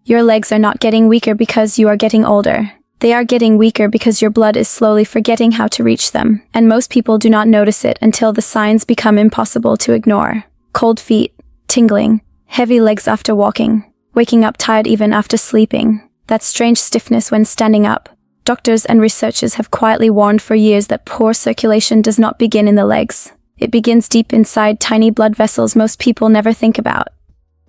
Your legs are not getting weaker because you are getting older. They are getting weaker because your blood is slowly forgetting how to reach them, and most people do not notice it until the signs become impossible to ignore. Cold feet, tingling, heavy legs after walking, waking up tired even after sleeping, that strange stiffness when standing up. Doctors and researchers have quietly warned for years that poor circulation does not begin in the legs. It begins deep inside tiny blood vessels most people never think about.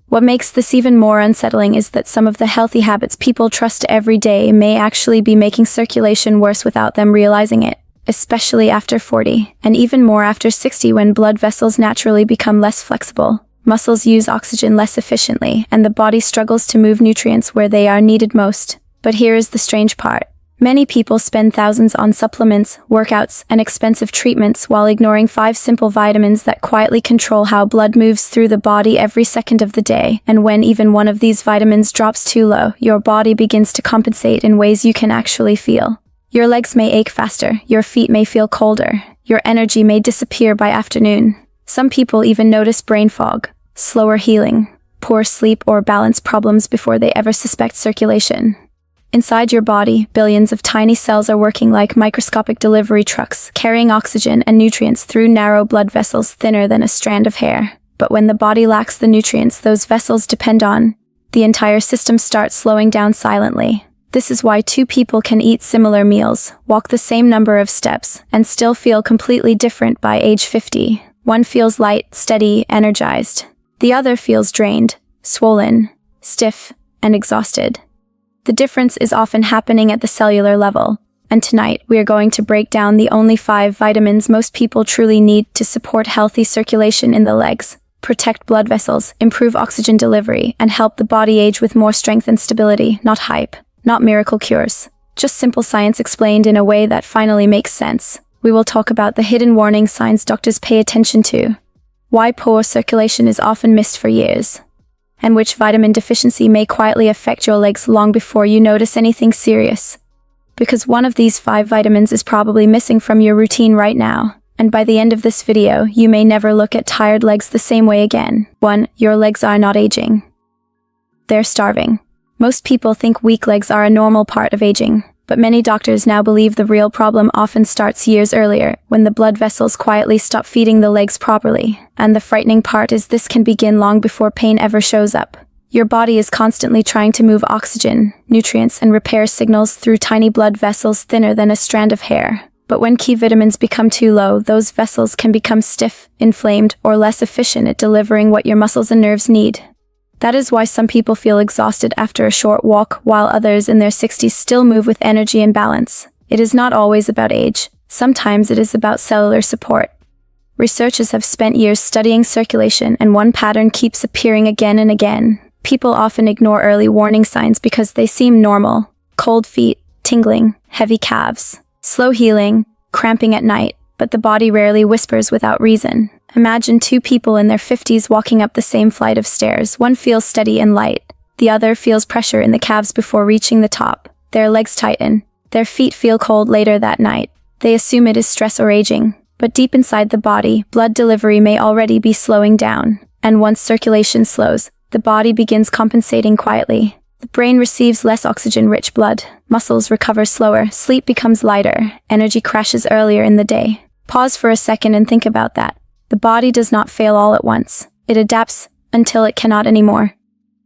What makes this even more unsettling is that some of the healthy habits people trust every day may actually be making circulation worse without them realizing it, especially after 40, and even more after 60 when blood vessels naturally become less flexible. Muscles use oxygen less efficiently, and the body struggles to move nutrients where they are needed most. But here is the strange part. Many people spend thousands on supplements, workouts, and expensive treatments while ignoring 5 simple vitamins that quietly control how blood moves through the body every second of the day. And when even one of these vitamins drops too low, your body begins to compensate in ways you can actually feel. Your legs may ache faster, your feet may feel colder, your energy may disappear by afternoon. Some people even notice brain fog, slower healing, poor sleep, or balance problems before they ever suspect circulation. Inside your body, billions of tiny cells are working like microscopic delivery trucks, carrying oxygen and nutrients through narrow blood vessels thinner than a strand of hair. But when the body lacks the nutrients those vessels depend on, the entire system starts slowing down silently. This is why 2 people can eat similar meals, walk the same number of steps, and still feel completely different by age 50. One feels light, steady, energized. The other feels drained, swollen, stiff, and exhausted. The difference is often happening at the cellular level, and tonight we are going to break down the only 5 vitamins most people truly need to support healthy circulation in the legs, protect blood vessels, improve oxygen delivery, and help the body age with more strength and stability. Not hype, not miracle cures, just simple science explained in a way that finally makes sense. We will talk about the hidden warning signs doctors pay attention to, why poor circulation is often missed for years, and which vitamin deficiency may quietly affect your legs long before you notice anything serious. Because one of these 5 vitamins is probably missing from your routine right now, and by the end of this video, you may never look at tired legs the same way again. 1. Your legs are not aging. They're starving. Most people think weak legs are a normal part of aging, but many doctors now believe the real problem often starts years earlier, when the blood vessels quietly stop feeding the legs properly. And the frightening part is this can begin long before pain ever shows up. Your body is constantly trying to move oxygen, nutrients, and repair signals through tiny blood vessels thinner than a strand of hair. But when key vitamins become too low, those vessels can become stiff, inflamed, or less efficient at delivering what your muscles and nerves need. That is why some people feel exhausted after a short walk, while others in their 60s still move with energy and balance. It is not always about age. Sometimes it is about cellular support. Researchers have spent years studying circulation, and one pattern keeps appearing again and again. People often ignore early warning signs because they seem normal. Cold feet, tingling, heavy calves, slow healing, cramping at night, but the body rarely whispers without reason. Imagine 2 people in their 50s walking up the same flight of stairs. One feels steady and light. The other feels pressure in the calves before reaching the top. Their legs tighten. Their feet feel cold later that night. They assume it is stress or aging. But deep inside the body, blood delivery may already be slowing down. And once circulation slows, the body begins compensating quietly. The brain receives less oxygen-rich blood. Muscles recover slower. Sleep becomes lighter. Energy crashes earlier in the day. Pause for a second and think about that. The body does not fail all at once. It adapts until it cannot anymore.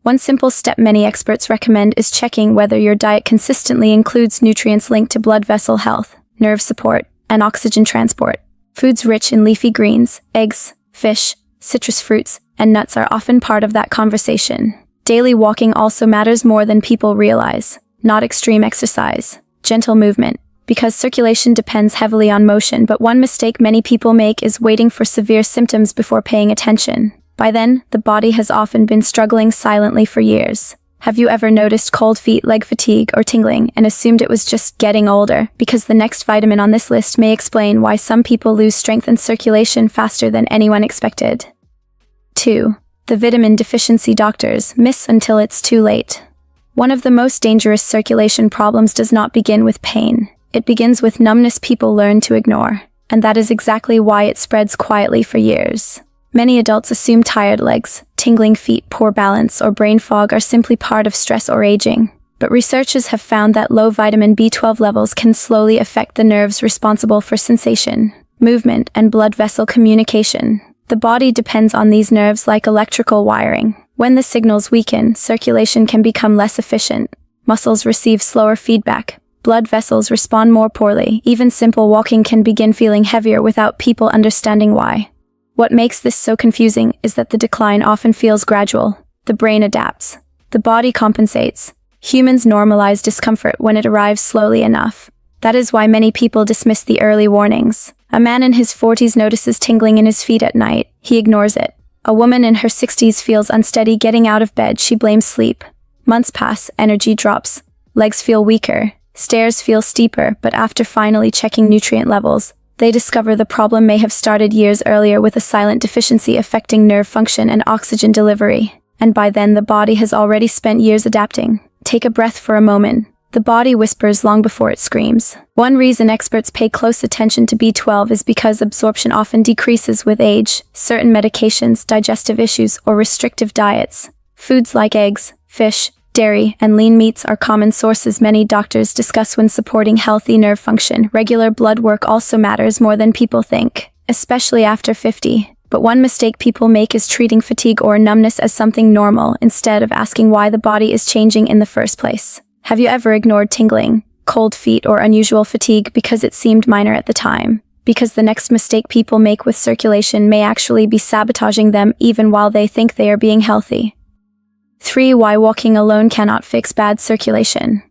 One simple step many experts recommend is checking whether your diet consistently includes nutrients linked to blood vessel health, nerve support, and oxygen transport. Foods rich in leafy greens, eggs, fish, citrus fruits, and nuts are often part of that conversation. Daily walking also matters more than people realize. Not extreme exercise, gentle movement, because circulation depends heavily on motion, but one mistake many people make is waiting for severe symptoms before paying attention. By then, the body has often been struggling silently for years. Have you ever noticed cold feet, leg fatigue, or tingling and assumed it was just getting older? Because the next vitamin on this list may explain why some people lose strength and circulation faster than anyone expected. 2. The vitamin deficiency doctors miss until it's too late. One of the most dangerous circulation problems does not begin with pain. It begins with numbness people learn to ignore, and that is exactly why it spreads quietly for years. Many adults assume tired legs, tingling feet, poor balance, or brain fog are simply part of stress or aging. But researchers have found that low vitamin B12 levels can slowly affect the nerves responsible for sensation, movement, and blood vessel communication. The body depends on these nerves like electrical wiring. When the signals weaken, circulation can become less efficient. Muscles receive slower feedback. Blood vessels respond more poorly. Even simple walking can begin feeling heavier without people understanding why. What makes this so confusing is that the decline often feels gradual. The brain adapts. The body compensates. Humans normalize discomfort when it arrives slowly enough. That is why many people dismiss the early warnings. A man in his 40s notices tingling in his feet at night. He ignores it. A woman in her 60s feels unsteady getting out of bed. She blames sleep. Months pass, energy drops. Legs feel weaker. Stairs feel steeper, but after finally checking nutrient levels, they discover the problem may have started years earlier with a silent deficiency affecting nerve function and oxygen delivery. And by then the body has already spent years adapting. Take a breath for a moment. The body whispers long before it screams. One reason experts pay close attention to B12 is because absorption often decreases with age. Certain medications, digestive issues, or restrictive diets. Foods like eggs, fish, dairy, and lean meats are common sources many doctors discuss when supporting healthy nerve function. Regular blood work also matters more than people think, especially after 50. But one mistake people make is treating fatigue or numbness as something normal instead of asking why the body is changing in the first place. Have you ever ignored tingling, cold feet, or unusual fatigue because it seemed minor at the time? Because the next mistake people make with circulation may actually be sabotaging them even while they think they are being healthy. 3. Why walking alone cannot fix bad circulation.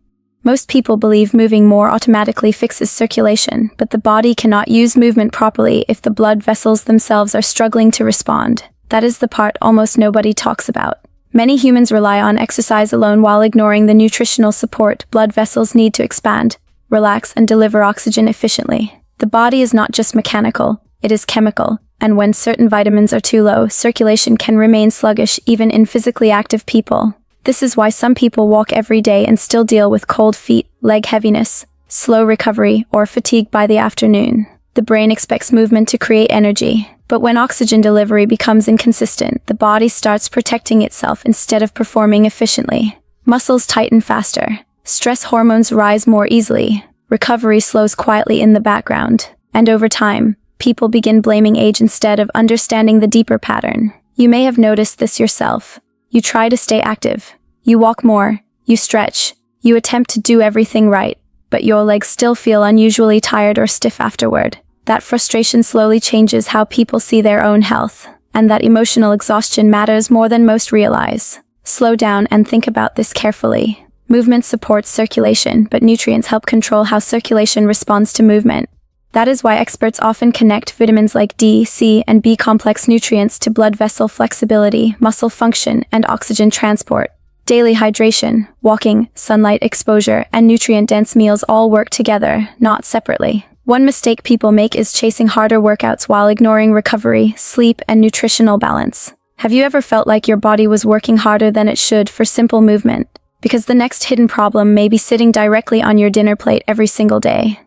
Most people believe moving more automatically fixes circulation, but the body cannot use movement properly if the blood vessels themselves are struggling to respond. That is the part almost nobody talks about. Many humans rely on exercise alone while ignoring the nutritional support. Blood vessels need to expand, relax, and deliver oxygen efficiently. The body is not just mechanical, it is chemical, and when certain vitamins are too low, circulation can remain sluggish even in physically active people. This is why some people walk every day and still deal with cold feet, leg heaviness, slow recovery, or fatigue by the afternoon. The brain expects movement to create energy, but when oxygen delivery becomes inconsistent, the body starts protecting itself instead of performing efficiently. Muscles tighten faster. Stress hormones rise more easily. Recovery slows quietly in the background. And over time, people begin blaming age instead of understanding the deeper pattern. You may have noticed this yourself. You try to stay active. You walk more. You stretch. You attempt to do everything right, but your legs still feel unusually tired or stiff afterward. That frustration slowly changes how people see their own health, and that emotional exhaustion matters more than most realize. Slow down and think about this carefully. Movement supports circulation, but nutrients help control how circulation responds to movement. That is why experts often connect vitamins like D, C, and B complex nutrients to blood vessel flexibility, muscle function, and oxygen transport. Daily hydration, walking, sunlight exposure, and nutrient-dense meals all work together, not separately. One mistake people make is chasing harder workouts while ignoring recovery, sleep, and nutritional balance. Have you ever felt like your body was working harder than it should for simple movement? Because the next hidden problem may be sitting directly on your dinner plate every single day.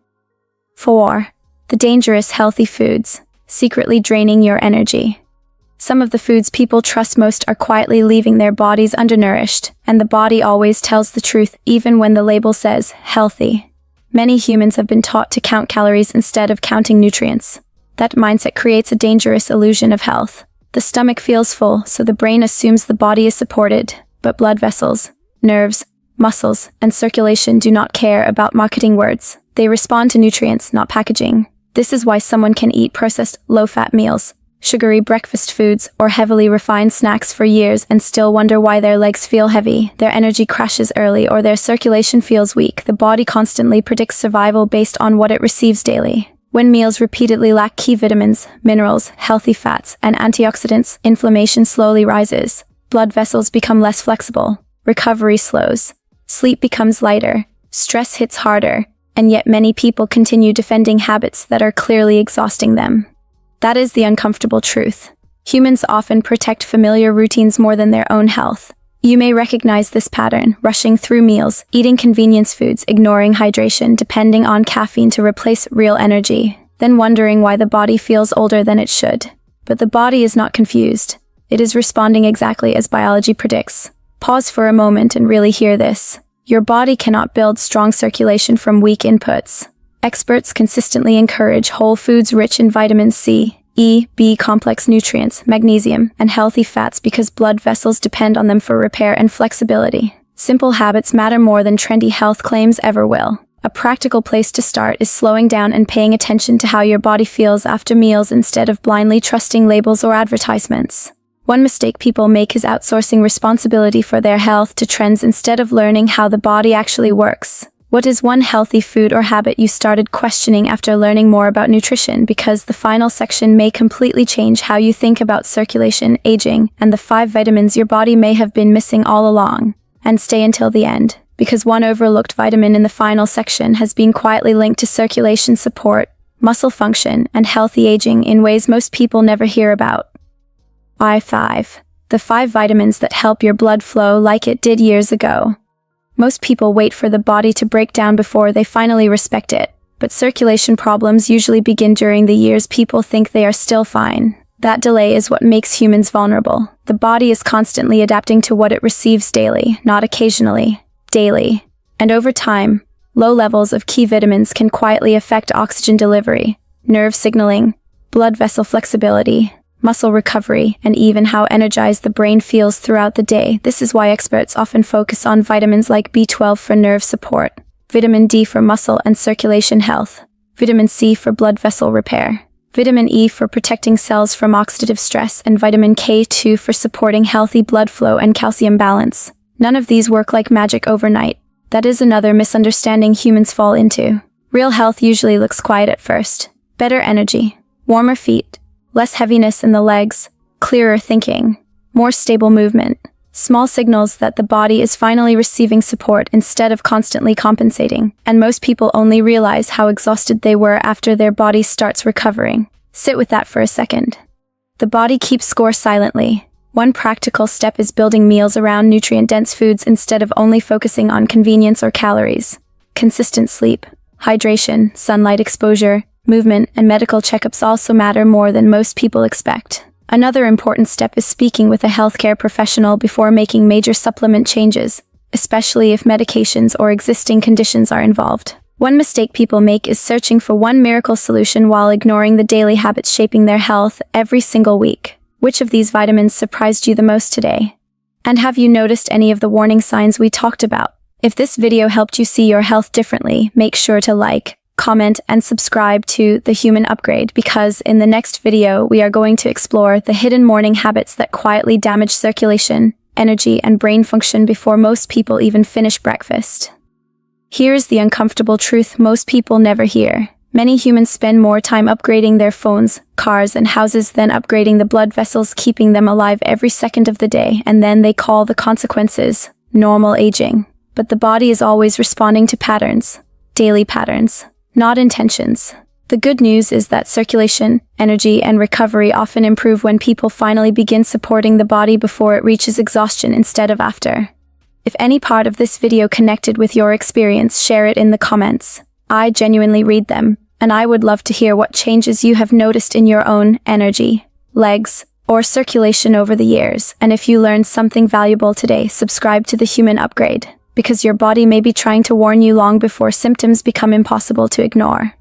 4. The dangerous healthy foods, secretly draining your energy. Some of the foods people trust most are quietly leaving their bodies undernourished, and the body always tells the truth even when the label says healthy. Many humans have been taught to count calories instead of counting nutrients. That mindset creates a dangerous illusion of health. The stomach feels full, so the brain assumes the body is supported, but blood vessels, nerves, muscles, and circulation do not care about marketing words. They respond to nutrients, not packaging. This is why someone can eat processed, low-fat meals, sugary breakfast foods, or heavily refined snacks for years and still wonder why their legs feel heavy, their energy crashes early, or their circulation feels weak. The body constantly predicts survival based on what it receives daily. When meals repeatedly lack key vitamins, minerals, healthy fats, and antioxidants, inflammation slowly rises. Blood vessels become less flexible. Recovery slows. Sleep becomes lighter. Stress hits harder. And yet many people continue defending habits that are clearly exhausting them. That is the uncomfortable truth. Humans often protect familiar routines more than their own health. You may recognize this pattern, rushing through meals, eating convenience foods, ignoring hydration, depending on caffeine to replace real energy, then wondering why the body feels older than it should. But the body is not confused. It is responding exactly as biology predicts. Pause for a moment and really hear this. Your body cannot build strong circulation from weak inputs. Experts consistently encourage whole foods rich in vitamins C, E, B complex nutrients, magnesium, and healthy fats because blood vessels depend on them for repair and flexibility. Simple habits matter more than trendy health claims ever will. A practical place to start is slowing down and paying attention to how your body feels after meals instead of blindly trusting labels or advertisements. One mistake people make is outsourcing responsibility for their health to trends instead of learning how the body actually works. What is one healthy food or habit you started questioning after learning more about nutrition? Because the final section may completely change how you think about circulation, aging, and the 5 vitamins your body may have been missing all along. And stay until the end, because one overlooked vitamin in the final section has been quietly linked to circulation support, muscle function, and healthy aging in ways most people never hear about. I5. The 5 vitamins that help your blood flow like it did years ago. Most people wait for the body to break down before they finally respect it, but circulation problems usually begin during the years people think they are still fine. That delay is what makes humans vulnerable. The body is constantly adapting to what it receives daily, not occasionally, daily. And over time, low levels of key vitamins can quietly affect oxygen delivery, nerve signaling, blood vessel flexibility, muscle recovery, and even how energized the brain feels throughout the day. This is why experts often focus on vitamins like B12 for nerve support, vitamin D for muscle and circulation health, vitamin C for blood vessel repair, vitamin E for protecting cells from oxidative stress, and vitamin K2 for supporting healthy blood flow and calcium balance. None of these work like magic overnight. That is another misunderstanding humans fall into. Real health usually looks quiet at first. Better energy, warmer feet, less heaviness in the legs, clearer thinking, more stable movement. Small signals that the body is finally receiving support instead of constantly compensating. And most people only realize how exhausted they were after their body starts recovering. Sit with that for a second. The body keeps score silently. One practical step is building meals around nutrient-dense foods instead of only focusing on convenience or calories. Consistent sleep, hydration, sunlight exposure, movement, and medical checkups also matter more than most people expect. Another important step is speaking with a healthcare professional before making major supplement changes, especially if medications or existing conditions are involved. One mistake people make is searching for one miracle solution while ignoring the daily habits shaping their health every single week. Which of these vitamins surprised you the most today? And have you noticed any of the warning signs we talked about? If this video helped you see your health differently, make sure to like, comment, and subscribe to The Human Upgrade, because in the next video we are going to explore the hidden morning habits that quietly damage circulation, energy, and brain function before most people even finish breakfast. Here's the uncomfortable truth most people never hear. Many humans spend more time upgrading their phones, cars, and houses than upgrading the blood vessels keeping them alive every second of the day, and then they call the consequences normal aging. But the body is always responding to patterns, daily patterns, not intentions. The good news is that circulation, energy, and recovery often improve when people finally begin supporting the body before it reaches exhaustion instead of after. If any part of this video connected with your experience, share it in the comments. I genuinely read them, and I would love to hear what changes you have noticed in your own energy, legs, or circulation over the years. And if you learned something valuable today, subscribe to The Human Upgrade, because your body may be trying to warn you long before symptoms become impossible to ignore.